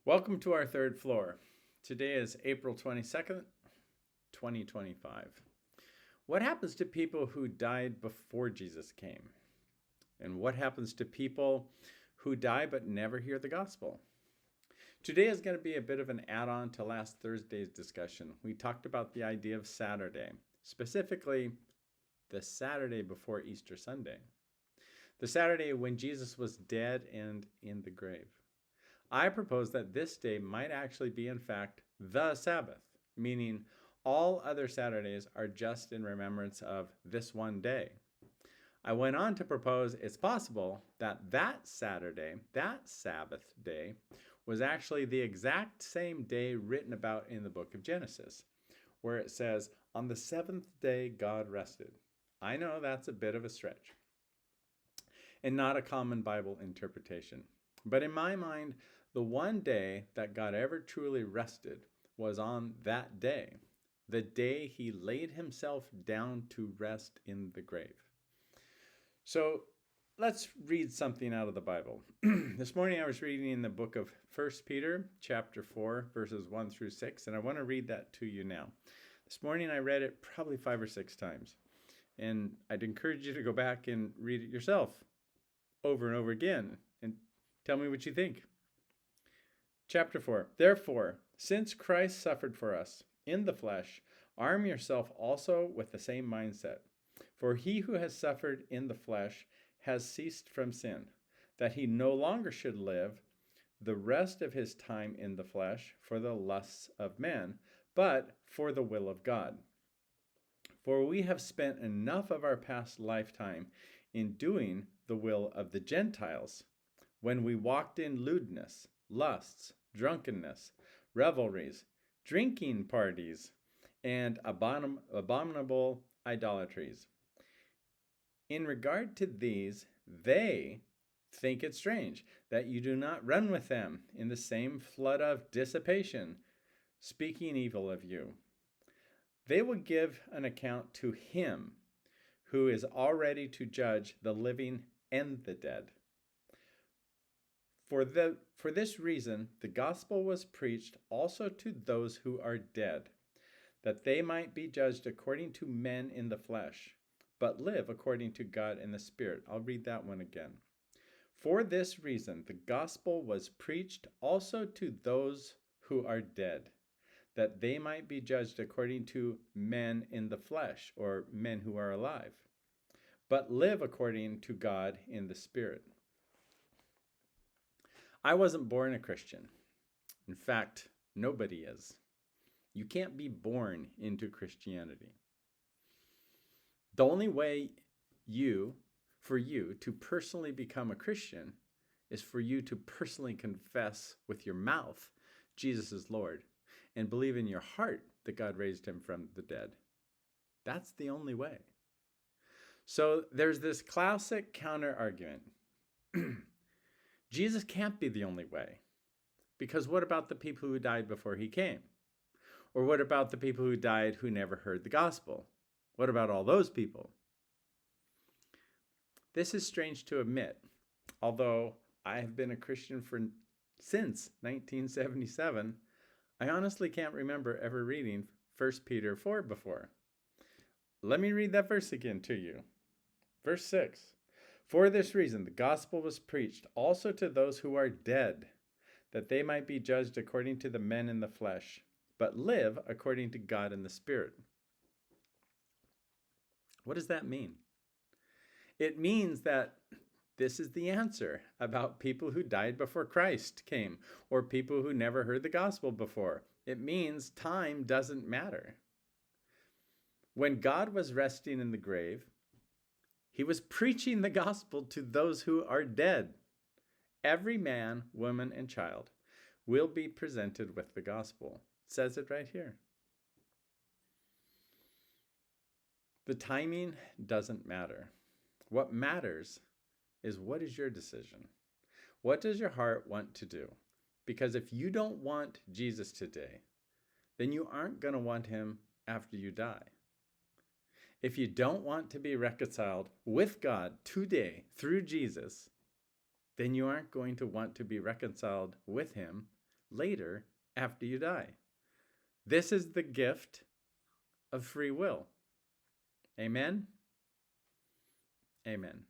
Welcome to our third floor. Today is April 22nd, 2025. What happens to people who died before Jesus came? And what happens to people who die but never hear the gospel? Today is going to be a bit of an add-on to last Thursday's discussion. We talked about the idea of Saturday, specifically the Saturday before Easter Sunday, the Saturday when Jesus was dead and in the grave. I propose that this day might actually be, in fact, the Sabbath, meaning all other Saturdays are just in remembrance of this one day. I went on to propose it's possible that Saturday, that Sabbath day, was actually the exact same day written about in the book of Genesis, where it says, "On the seventh day God rested." I know that's a bit of a stretch and not a common Bible interpretation. But in my mind, the one day that God ever truly rested was on that day, the day he laid himself down to rest in the grave. So let's read something out of the Bible. This morning I was reading in the book of 1 Peter chapter 4, verses 1 through 6, and I want to read that to you now. This morning I read it probably 5 or 6 times, and I'd encourage you to go back and read it yourself over and over again and tell me what you think. Chapter 4. Therefore, since Christ suffered for us in the flesh, arm yourself also with the same mindset. For he who has suffered in the flesh has ceased from sin, that he no longer should live the rest of his time in the flesh for the lusts of men, but for the will of God. For we have spent enough of our past lifetime in doing the will of the Gentiles, when we walked in lewdness, lusts, drunkenness, revelries, drinking parties, and abominable idolatries. In regard to these, they think it strange that you do not run with them in the same flood of dissipation, speaking evil of you. They will give an account to him who is already to judge the living and the dead. For this reason, the gospel was preached also to those who are dead, that they might be judged according to men in the flesh, but live according to God in the Spirit. I'll read that one again. For this reason, the gospel was preached also to those who are dead, that they might be judged according to men in the flesh, or men who are alive, but live according to God in the Spirit. I wasn't born a Christian. In fact, nobody is. You can't be born into Christianity. The only way for you to personally become a Christian is for you to personally confess with your mouth Jesus is Lord and believe in your heart that God raised him from the dead. That's the only way. So there's this classic counter argument. Jesus can't be the only way. Because what about the people who died before he came? Or what about the people who died who never heard the gospel? What about all those people? This is strange to admit, although I have been a Christian since 1977, I honestly can't remember ever reading 1 Peter 4 before. Let me read that verse again to you. Verse 6. For this reason, the gospel was preached also to those who are dead, that they might be judged according to the men in the flesh, but live according to God in the Spirit. What does that mean? It means that this is the answer about people who died before Christ came, or people who never heard the gospel before. It means time doesn't matter. When God was resting in the grave, he was preaching the gospel to those who are dead. Every man, woman, and child will be presented with the gospel. It says it right here. The timing doesn't matter. What matters is, what is your decision? What does your heart want to do? Because if you don't want Jesus today, then you aren't going to want him after you die. If you don't want to be reconciled with God today through Jesus, then you aren't going to want to be reconciled with him later after you die. This is the gift of free will. Amen? Amen.